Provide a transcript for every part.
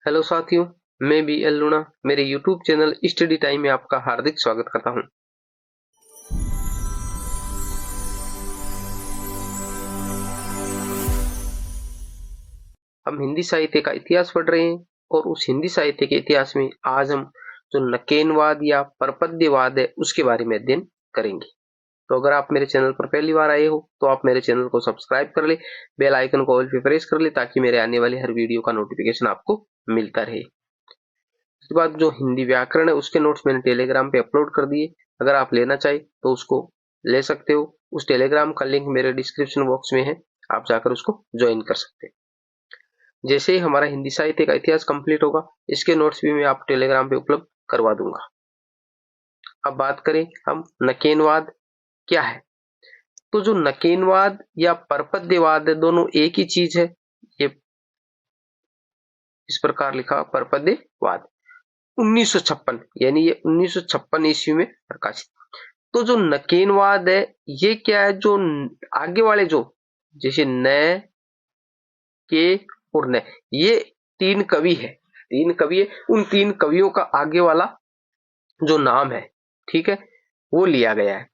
Hello साथियों, मैं B L लूणा मेरे YouTube चैनल स्टडी टाइम में आपका हार्दिक स्वागत करता हूं। हम हिंदी साहित्य का इतिहास पढ़ रहे हैं और उस हिंदी साहित्य के इतिहास में आज हम जो नकेनवाद या परपद्यवाद है उसके बारे में अध्ययन करेंगे। तो अगर आप मेरे चैनल पर पहली बार आए हो तो आप मेरे चैनल को सब्सक्राइब कर ले, बेल आइकन को ऑल पे प्रेस कर ले ताकि मेरे आने वाली हर वीडियो का नोटिफिकेशन आपको मिलता रहे। उसके बाद जो हिंदी व्याकरण है उसके नोट्स मैंने टेलीग्राम पे अपलोड कर दिए। अगर आप लेना चाहे तो उसको ले सकते हो। उस टेलीग्राम का लिंक मेरे डिस्क्रिप्शन बॉक्स में है, आप जाकर उसको ज्वाइन कर सकते हैं। जैसे ही हमारा हिंदी साहित्य का इतिहास कंप्लीट होगा, इसके नोट्स भी मैं आप टेलीग्राम पे उपलब्ध करवा दूंगा। अब बात करें हम नकेनवाद क्या है। तो जो नकेनवाद या परपद्यवाद है, दोनों एक ही चीज है। ये इस प्रकार लिखा परपद्यवाद 1956, यानी ये 1956 ईस्वी में प्रकाशित। तो जो नकेनवाद है ये क्या है, जो आगे वाले जो जैसे न, के और न, ये तीन कवि है, उन तीन कवियों का आगे वाला जो नाम है, ठीक है, वो लिया गया है।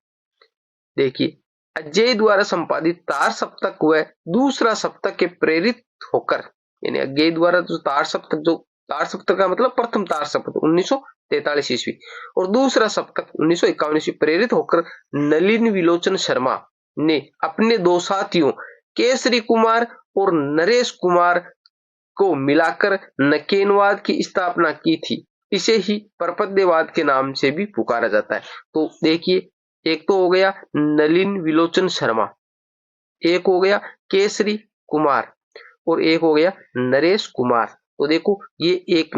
देखिए, अजय द्वारा संपादित तार सप्तक व दूसरा सप्तक के प्रेरित होकर, यानी अजय द्वारा जो तार सप्तक का मतलब प्रथम तार सप्तक 1943 ईस्वी और दूसरा सप्तक 1951 ईस्वी प्रेरित होकर नलिन विलोचन शर्मा ने अपने दो साथियों केसरी कुमार और नरेश कुमार को मिलाकर नकेनवाद की स्थापना की थी। इसे ही परपद्यवाद के नाम से भी पुकारा जाता है। तो देखिए, एक तो हो गया नलिन विलोचन शर्मा, एक हो गया केसरी कुमार और एक हो गया नरेश कुमार। तो देखो, ये एक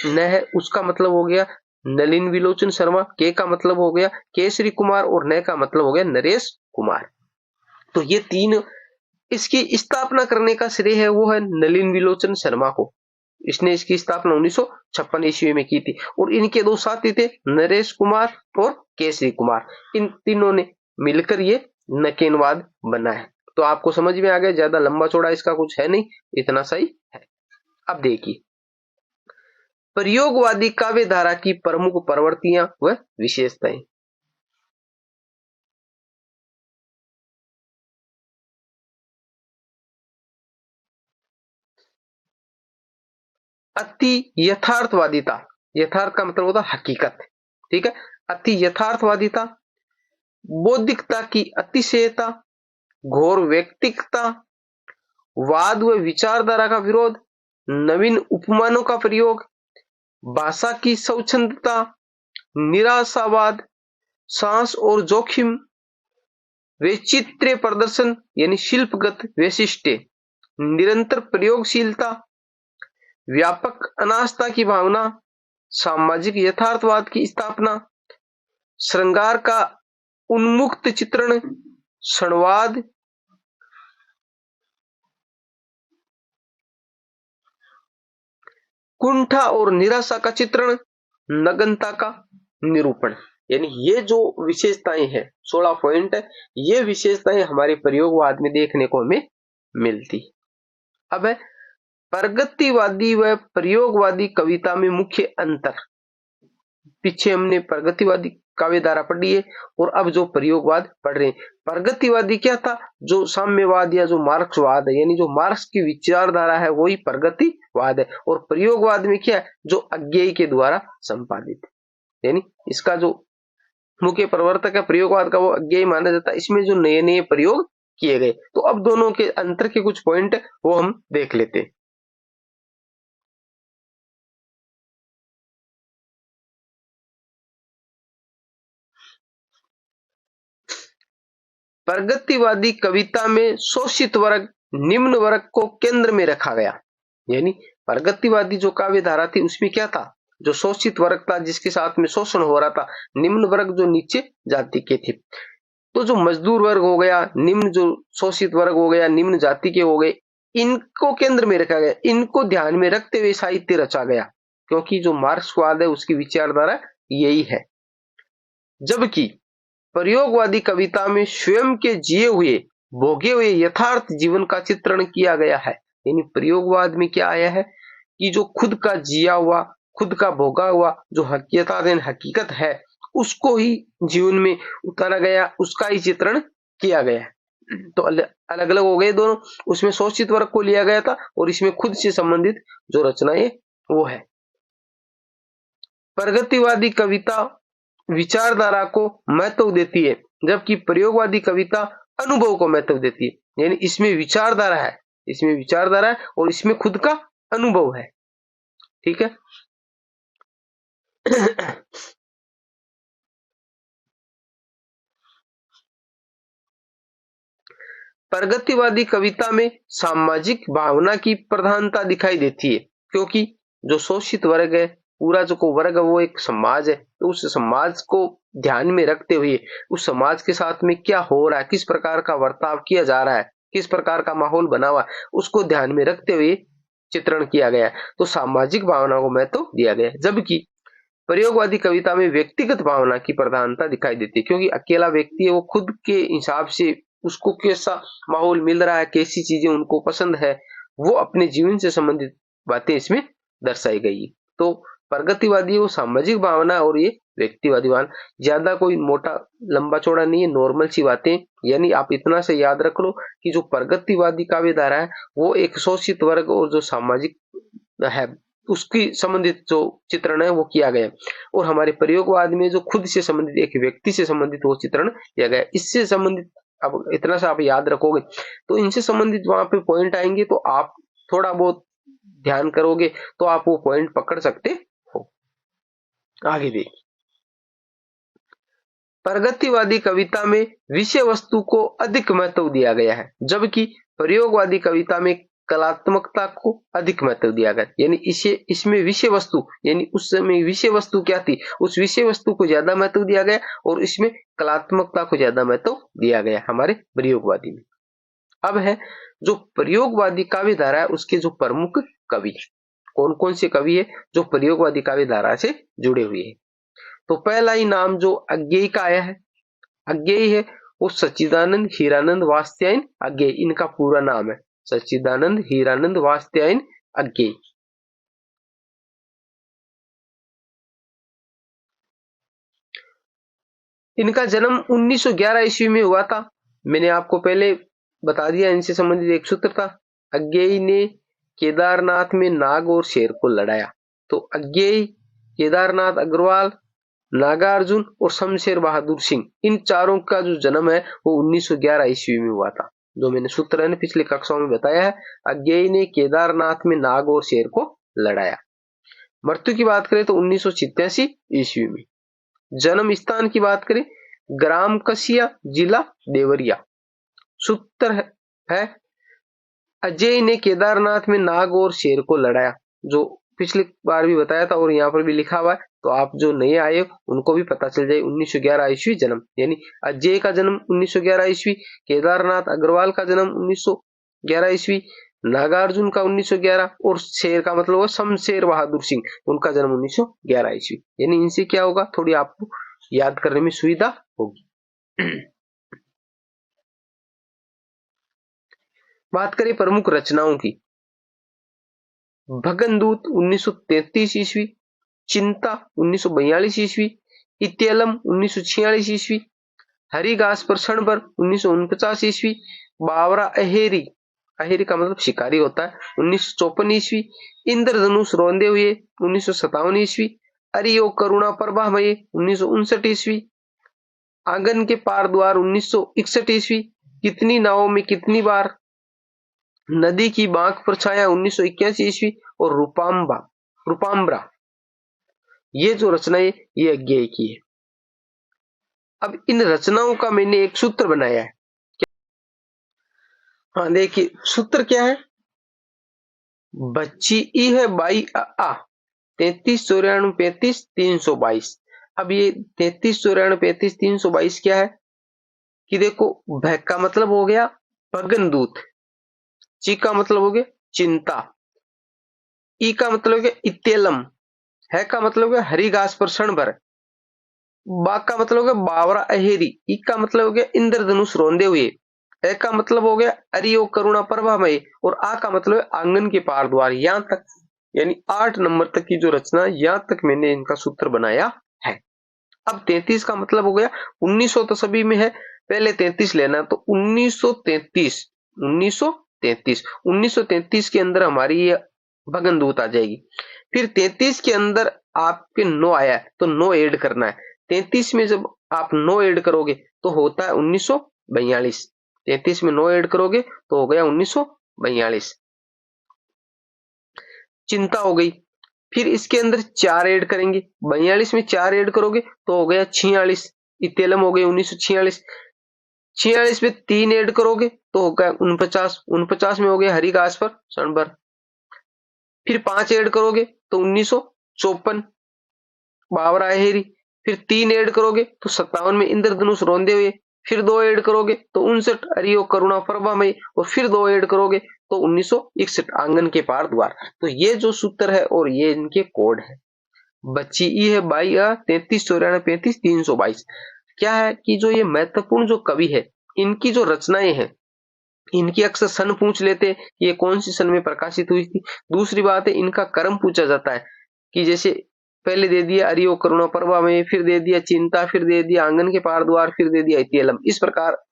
न है, उसका मतलब हो गया नलिन विलोचन शर्मा, के का मतलब हो गया केसरी कुमार और न का मतलब हो गया नरेश कुमार। तो ये तीन, इसकी स्थापना करने का श्रेय है वो है नलिन विलोचन शर्मा को। इसने इसकी स्थापना 1956 ईस्वी में की थी और इनके दो साथी थे नरेश कुमार और केसरी कुमार। इन तीनों ने मिलकर ये नकेनवाद बना है। तो आपको समझ में आ गया, ज्यादा लंबा चौड़ा इसका कुछ है नहीं, इतना सही है। अब देखिए, प्रयोगवादी काव्य धारा की प्रमुख प्रवृत्तियां व विशेषताएं। अति यथार्थवादिता, यथार्थ का मतलब होता है हकीकत, ठीक है। अति यथार्थवादिता, बौद्धिकता की अतिशयता, घोर व्यक्तिकता, वाद व विचारधारा का विरोध, नवीन उपमानों का प्रयोग, भाषा की स्वच्छंदता, निराशावाद, सांस और जोखिम, वैचित्र्य प्रदर्शन यानी शिल्पगत वैशिष्ट्य, निरंतर प्रयोगशीलता, व्यापक अनास्था की भावना, सामाजिक यथार्थवाद की स्थापना, श्रृंगार का उन्मुक्त चित्रण, क्षणवाद, कुंठा और निराशा का चित्रण, नग्नता का निरूपण। यानी ये जो विशेषताएं हैं, 16 पॉइंट है, ये विशेषताएं हमारे प्रयोगवाद में देखने को हमें मिलती। अब है प्रगतिवादी व प्रयोगवादी कविता में मुख्य अंतर। पीछे हमने प्रगतिवादी काव्यधारा पढ़ी है और अब जो प्रयोगवाद पढ़ रहे हैं। प्रगतिवादी क्या था, जो साम्यवाद या जो मार्क्सवाद है, यानी जो मार्क्स की विचारधारा है वही प्रगतिवाद है। और प्रयोगवाद में क्या है, जो अज्ञेय के द्वारा संपादित, यानी इसका जो मुख्य प्रवर्तक है प्रयोगवाद का वो अज्ञेय माना जाता है। इसमें जो नए नए प्रयोग किए गए, तो अब दोनों के अंतर के कुछ पॉइंट वो हम देख लेते हैं। प्रगतिवादी कविता में शोषित वर्ग, निम्न वर्ग को केंद्र में रखा गया। यानी प्रगतिवादी जो काव्य धारा थी उसमें क्या था, जो शोषित वर्ग था जिसके साथ में शोषण हो रहा था, निम्न वर्ग जो नीचे जाति के थे, तो जो मजदूर वर्ग हो गया, निम्न जो शोषित वर्ग हो गया, निम्न जाति के हो गए, इनको केंद्र में रखा गया, इनको ध्यान में रखते हुए साहित्य रचा गया, क्योंकि जो मार्क्सवाद है उसकी विचारधारा यही है। जबकि प्रयोगवादी कविता में स्वयं के जिए हुए भोगे हुए यथार्थ जीवन का चित्रण किया गया है। यानी प्रयोगवाद में क्या आया है, कि जो खुद का जिया हुआ, खुद का भोगा हुआ जो हकीकत है, उसको ही जीवन में उतारा गया, उसका ही चित्रण किया गया। तो अलग अलग हो गए दोनों, उसमें शोषित वर्ग को लिया गया था और इसमें खुद से संबंधित जो रचनाएं वो है। प्रगतिवादी कविता विचारधारा को महत्व देती है, जबकि प्रयोगवादी कविता अनुभव को महत्व देती है। यानी इसमें विचारधारा है, इसमें विचारधारा है और इसमें खुद का अनुभव है। ठीक है। प्रगतिवादी कविता में सामाजिक भावना की प्रधानता दिखाई देती है, क्योंकि जो शोषित वर्ग है, पूरा जो को वर्ग है वो एक समाज है, तो उस समाज को ध्यान में रखते हुए उस समाज के साथ में क्या हो रहा है, किस प्रकार का बर्ताव किया जा रहा है, किस प्रकार का माहौल बना हुआ है, उसको ध्यान में रखते हुए चित्रण किया गया है। तो सामाजिक भावना को महत्व दिया गया है। जबकि प्रयोगवादी कविता में व्यक्तिगत भावना की प्रधानता दिखाई देती है, क्योंकि अकेला व्यक्ति है, वो खुद के हिसाब से उसको कैसा माहौल मिल रहा है, कैसी चीजें उनको पसंद है, वो अपने जीवन से संबंधित बातें इसमें दर्शाई गई है। तो प्रगतिवादी वो सामाजिक भावना और ये व्यक्तिवादी भावना, ज्यादा कोई मोटा लंबा चौड़ा नहीं है, नॉर्मल सी बातें। यानी आप इतना से याद रख लो कि जो प्रगतिवादी काव्य धारा है वो एक शोषित वर्ग और जो सामाजिक है उसकी संबंधित जो चित्रण है वो किया गया, और हमारे प्रयोगवाद में जो खुद से संबंधित एक व्यक्ति से संबंधित वो चित्रण किया गया। इससे संबंधित अब इतना सा आप याद रखोगे तो इनसे संबंधित वहां पे पॉइंट आएंगे, तो आप थोड़ा बहुत ध्यान करोगे तो आप वो पॉइंट पकड़ सकते हो। आगे देखिए, प्रगतिवादी कविता में विषय वस्तु को अधिक महत्व दिया गया है, जबकि प्रयोगवादी कविता में कलात्मकता को अधिक महत्व दिया गया। यानी इसमें विषय वस्तु, यानी उस समय विषय वस्तु क्या थी, उस विषय वस्तु को ज्यादा महत्व दिया गया, और इसमें कलात्मकता को ज्यादा महत्व दिया गया हमारे प्रयोगवादी में। अब है जो प्रयोगवादी काव्य धारा है उसके जो प्रमुख कवि, कौन कौन से कवि है जो प्रयोगवादी काव्य धारा से जुड़े हुए हैं। तो पहला ही नाम जो अज्ञेय का आया है, अज्ञेय है वो सच्चिदानंद हीरानंद वात्स्यायन अज्ञेय, इनका पूरा नाम है सच्चिदानंद हीरानंद वात्स्यायन अज्ञेय। इनका जन्म 1911 ईस्वी में हुआ था। मैंने आपको पहले बता दिया, इनसे संबंधित एक सूत्र था, अज्ञेय ने केदारनाथ में नाग और शेर को लड़ाया। तो अज्ञेय, केदारनाथ अग्रवाल, नागार्जुन और शमशेर बहादुर सिंह, इन चारों का जो जन्म है वो 1911 ईस्वी में हुआ था। जो मैंने सूत्र है पिछले कक्षाओं में बताया है, अज्ञेय ने केदारनाथ में नाग और शेर को लड़ाया। मृत्यु की बात करें तो 1987 ईस्वी में। जन्म स्थान की बात करें, ग्राम कसिया, जिला देवरिया। सूत्र है अजय ने केदारनाथ में नाग और शेर को लड़ाया, जो पिछली बार भी बताया था और यहाँ पर भी लिखा हुआ है, तो आप जो नए आए उनको भी पता चल जाए। 1911 ईस्वी जन्म, यानी अजय का जन्म 1911 ईस्वी, केदारनाथ अग्रवाल का जन्म 1911 ईस्वी, नागार्जुन का 1911, और शेर का मतलब हुआ शमशेर बहादुर सिंह, उनका जन्म 1911 ईस्वी। यानी इनसे क्या होगा, थोड़ी आपको याद करने में सुविधा होगी। बात करें प्रमुख रचनाओं की, भगनदूत 1933 ईस्वी, चिंता 1942 ईस्वी, इत्यलम 1946 ईस्वी, हरिघास पर क्षण भर 1949 ईस्वी, बावरा अहेरी, अहेरी का मतलब शिकारी होता है, 1954 ईस्वी, इंद्रधनुष रोंदे हुए 1957 ईस्वी, अरियो करुणा प्रभामय 1959 ईस्वी, आंगन के पार द्वार 1961 ईस्वी, कितनी नावों में कितनी बार, नदी की बांक पर छाया 1981 ईस्वी, और रूपाम्बरा, ये जो रचनाएं ये अज्ञेय की है। अब इन रचनाओं का मैंने एक सूत्र बनाया है। हाँ देखिए, सूत्र क्या है, बच्ची ई है बाई आ 33 94 35 322। अब ये 33 94 35 322 क्या है कि देखो, भ का मतलब हो गया भगनदूत, ची का मतलब हो गया चिंता, ई का मतलब हो गया इत्यलम, है का मतलब हो गया हरिघास पर क्षण भर, बा का मतलब हो गया बावरा अहेरी, ई का मतलब हो गया इंद्रधनुष रोंदे हुए, ए का मतलब हो गया अरियो करुणा प्रभामय, और आ का मतलब है आंगन के पार द्वार। यहां तक यानी 8 नंबर तक की जो रचना, यहां तक मैंने इनका सूत्र बनाया है। अब 33 का मतलब हो गया 1900 तो सभी में है, पहले 33 लेना। तो 1933 1933 के अंदर हमारी ये भगन दूत आ जाएगी। फिर 33 के अंदर आपके 9 आया है तो 9 ऐड करना है। 33 में जब आप 9 ऐड करोगे तो होता है 1942। 33 में 9 ऐड करोगे तो हो गया 1942। चिंता हो गई। फिर इसके अंदर 4 ऐड करेंगे, 42 में 4 ऐड करोगे तो हो गया 46। इतेलम हो गई 1946। 46 में 3 ऐड करोगे तो हो गया 49। 49 में हो गया हरी घास पर क्षणभर। फिर 5 ऐड करोगे तो 1954 बावरा अहेरी। फिर 3 ऐड करोगे तो 57 में इंद्रधनुष रोंदे हुए। फिर 2 ऐड करोगे तो 59 अरियो करुणा प्रभामयी। और फिर 2 ऐड करोगे तो 1961 आंगन के पार द्वार। तो ये जो सूत्र है और ये इनके कोड है। बच्ची ई है 22 33 94 35 322। क्या है कि जो ये महत्वपूर्ण जो कवि है, इनकी जो रचनाएं हैं, इनकी अक्सर सन पूछ लेते हैं कि ये कौन सी सन में प्रकाशित हुई थी। दूसरी बात है इनका कर्म पूछा जाता है कि जैसे पहले दे दिया अरियो करुणा प्रभा में, फिर दे दिया चिंता, फिर दे दिया आंगन के पार द्वार, फिर दे दिया इतियलम। इस प्रकार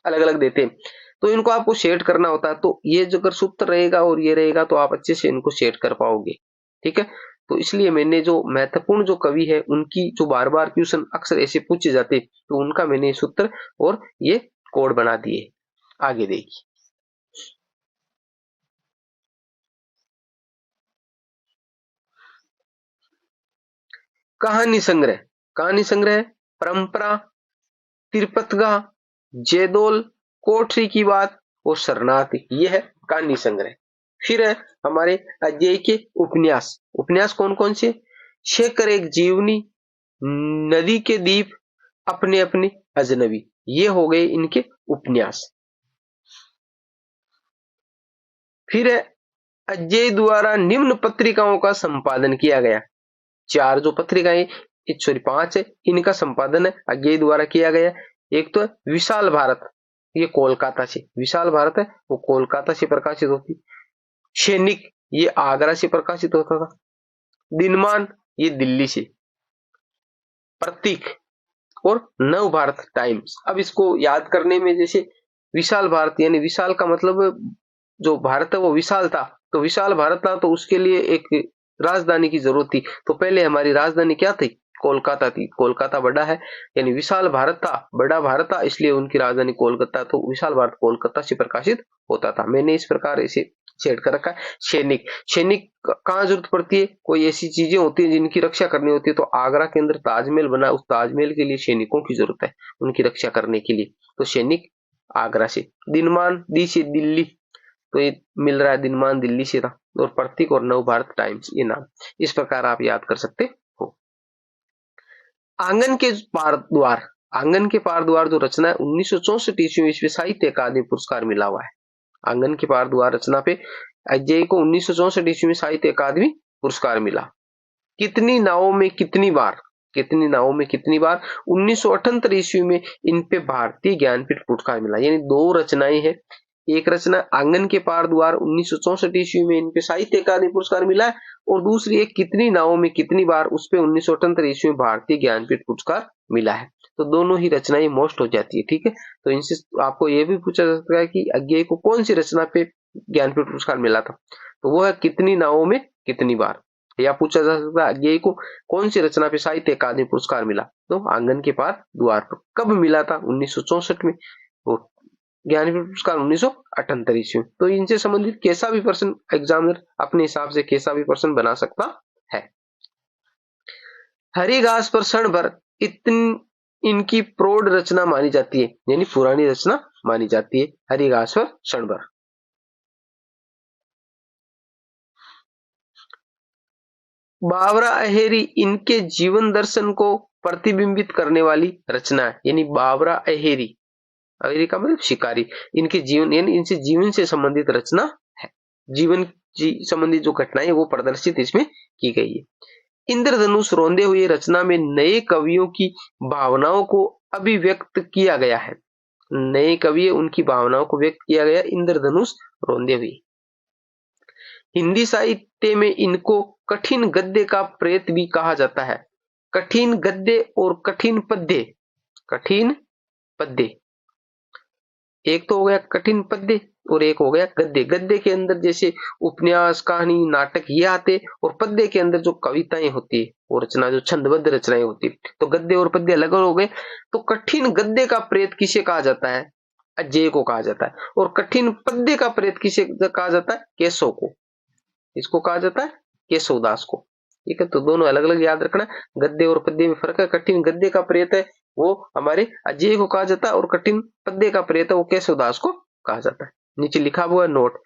अलग अलग देते हैं, तो इनको आपको सेट करना होता है। तो ये जो अगर सूत्र रहेगा और ये रहेगा तो आप अच्छे से इनको सेट कर पाओगे। ठीक है, तो इसलिए मैंने जो महत्वपूर्ण जो कवि है उनकी जो बार बार क्वेश्चन अक्सर ऐसे पूछे जाते, तो उनका मैंने सूत्र और ये कोड बना दिए। आगे देखिए, कहानी संग्रह। कहानी संग्रह परंपरा, तिरपतगा, जयदोल, कोठरी की बात और शरणार्थी, ये है कहानी संग्रह। फिर है हमारे अजय के उपन्यास। उपन्यास कौन कौन से? शेखर एक जीवनी, नदी के दीप, अपने अपने अजनबी, ये हो गए इनके उपन्यास। फिर है अजय द्वारा निम्न पत्रिकाओं का संपादन किया गया। 4 जो पत्रिकाएं, सॉरी 5 है, इनका संपादन है अजय द्वारा किया गया। एक तो है विशाल भारत, ये कोलकाता से, विशाल भारत है वो कोलकाता से प्रकाशित होती। सैनिक ये आगरा से प्रकाशित होता था। दिनमान ये दिल्ली से। प्रतीक और नव भारत टाइम्स। अब इसको याद करने में, जैसे विशाल भारत यानी विशाल का मतलब जो भारत है वो विशाल था, तो विशाल भारत था तो उसके लिए एक राजधानी की जरूरत थी। तो पहले हमारी राजधानी क्या थी? कोलकाता थी। कोलकाता बड़ा है यानी विशाल भारत था, बड़ा भारत था, इसलिए उनकी राजधानी कोलकाता। तो विशाल भारत कोलकाता से प्रकाशित होता था। मैंने इस प्रकार इसे सेट कर रखा है। सैनिक, सैनिक कहाँ जरूरत पड़ती है? कोई ऐसी चीजें होती है जिनकी रक्षा करनी होती है, तो आगरा के अंदर ताजमहल बना, उस ताजमहल के लिए सैनिकों की जरूरत है उनकी रक्षा करने के लिए। तो सैनिक आगरा से। दिनमान दी से दिल्ली, तो ये मिल रहा है दिनमान दिल्ली से था। और प्रतीक और नव भारत टाइम्स, ये नाम इस प्रकार आप याद कर सकते हो। आंगन के पार द्वार। आंगन के पार द्वार जो रचना है 1964 ईस्वी में इसमें साहित्य अकादमी पुरस्कार मिला हुआ है। आंगन के पार द्वार रचना पे अजय को 1964 ईस्वी में साहित्य अकादमी पुरस्कार मिला। कितनी नावों में कितनी बार, कितनी नावों में कितनी बार 1978 ईस्वी में इन पे भारतीय ज्ञानपीठ पुरस्कार मिला। यानी 2 रचनाएं हैं। एक रचना आंगन के पार द्वार 1964 ईस्वी में इन पे साहित्य अकादमी पुरस्कार मिला है, और दूसरी एक कितनी नावों में कितनी बार, उस पे 1978 ईस्वी में भारतीय ज्ञानपीठ पुरस्कार मिला है। तो दोनों ही रचनाएं मोस्ट हो जाती है। ठीक है, तो इनसे आपको यह भी पूछा जा सकता है कि अज्ञेय को कौन सी रचना पे ज्ञानपीठ पुरस्कार मिला था, तो वो है कितनी नावों में कितनी बार। या पूछा जा सकता है अज्ञेय को कौन सी रचना पे साहित्य अकादमी पुरस्कार मिला, तो आंगन के पार द्वार पर। कब मिला था? 1964 में। और ज्ञानपीठ पुरस्कार 1978 ईस्वी। तो इनसे संबंधित कैसा भी प्रश्न एग्जामिनर अपने हिसाब से कैसा भी प्रश्न बना सकता है। हरी घास पर क्षण भर इनकी प्रौढ़ रचना मानी जाती है, यानी पुरानी रचना मानी जाती है हरी घास पर क्षण भर। बावरा अहेरी इनके जीवन दर्शन को प्रतिबिंबित करने वाली रचना है, यानी बावरा अहेरी, अहेरी का मतलब शिकारी, इनके जीवन यानी इनसे जीवन से संबंधित रचना है। जीवन संबंधित जो घटनाएं वो प्रदर्शित इसमें की गई है। इंद्रधनुष रोंदे हुए रचना में नए कवियों की भावनाओं को अभिव्यक्त किया गया है। नए कवि उनकी भावनाओं को व्यक्त किया गया इंद्रधनुष रोंदे हुए। हिंदी साहित्य में इनको कठिन गद्य का प्रेत भी कहा जाता है। कठिन गद्य और कठिन पद्य। कठिन पद्य, एक तो हो गया कठिन पद्य और एक हो गया गद्य। गद्य के अंदर जैसे उपन्यास, कहानी, नाटक ये आते, और पद्य के अंदर जो कविताएं होती है वो रचना, जो छंदबद्ध रचनाएं होती है। तो गद्य और पद्य अलग अलग हो गए। तो कठिन गद्य का प्रेत किसे कहा जाता है? अजय को कहा जाता है। और कठिन पद्य का प्रेत किसे कहा जाता है? केशव को। इसको कहा जाता है केशवदास को। ठीक है, तो दोनों अलग अलग याद रखना। गद्य और पद्य में फर्क है। कठिन गद्य का प्रेत है वो हमारे अजय को कहा जाता है, और कठिन पद्य का प्रेत है वो केशवदास को कहा जाता है। नीचे लिखा हुआ है नोट,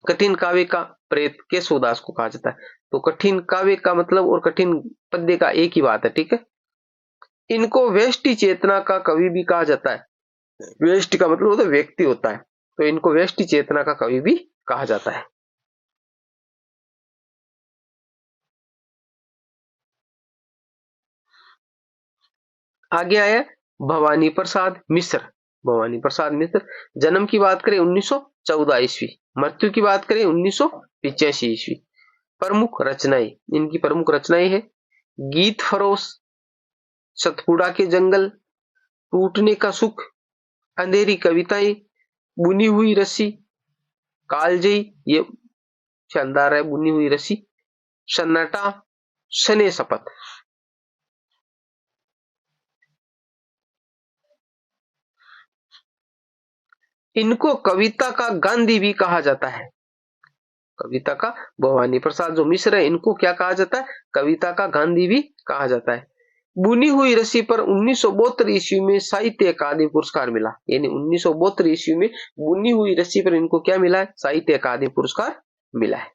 कठिन काव्य का प्रेत केशवदास को कहा जाता है। तो कठिन काव्य का मतलब और कठिन पद्य का एक ही बात है। ठीक है, इनको व्यष्टि चेतना का कवि भी कहा जाता है। व्यष्टि का मतलब होता है व्यक्ति होता है, तो इनको व्यष्टि चेतना का कवि भी कहा जाता है। आगे आया भवानी प्रसाद मिश्र। भवानी प्रसाद मिश्र, जन्म की बात करें 1914 ईस्वी, मृत्यु की बात करें 1985 ईस्वी। प्रमुख रचनाएं, इनकी प्रमुख रचनाएं है गीत फरोश, सतपुड़ा के जंगल, टूटने का सुख, अंधेरी कविताएं, बुनी हुई रस्सी, कालजयी, ये शानदार है, बुनी हुई रस्सी, सन्नाटा, शने शपथ। इनको कविता का गांधी भी कहा जाता है। कविता का, भवानी प्रसाद जो मिश्र है, इनको क्या कहा जाता है? कविता का गांधी भी कहा जाता है। बुनी हुई रस्सी पर 1972 ईस्वी में साहित्य अकादमी पुरस्कार मिला। यानी 1972 ईस्वी में बुनी हुई रस्सी पर इनको क्या मिला है? साहित्य अकादमी पुरस्कार मिला है।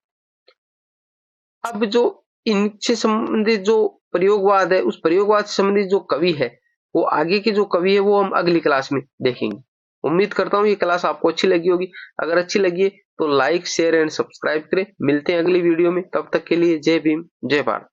अब जो इनसे संबंधित जो प्रयोगवाद है, उस प्रयोगवाद से संबंधित जो कवि है, वो आगे के जो कवि है वो हम अगली क्लास में देखेंगे। उम्मीद करता हूँ ये क्लास आपको अच्छी लगी होगी। अगर अच्छी लगी है तो लाइक, शेयर एंड सब्सक्राइब करें। मिलते हैं अगली वीडियो में, तब तक के लिए जय भीम, जय भारत।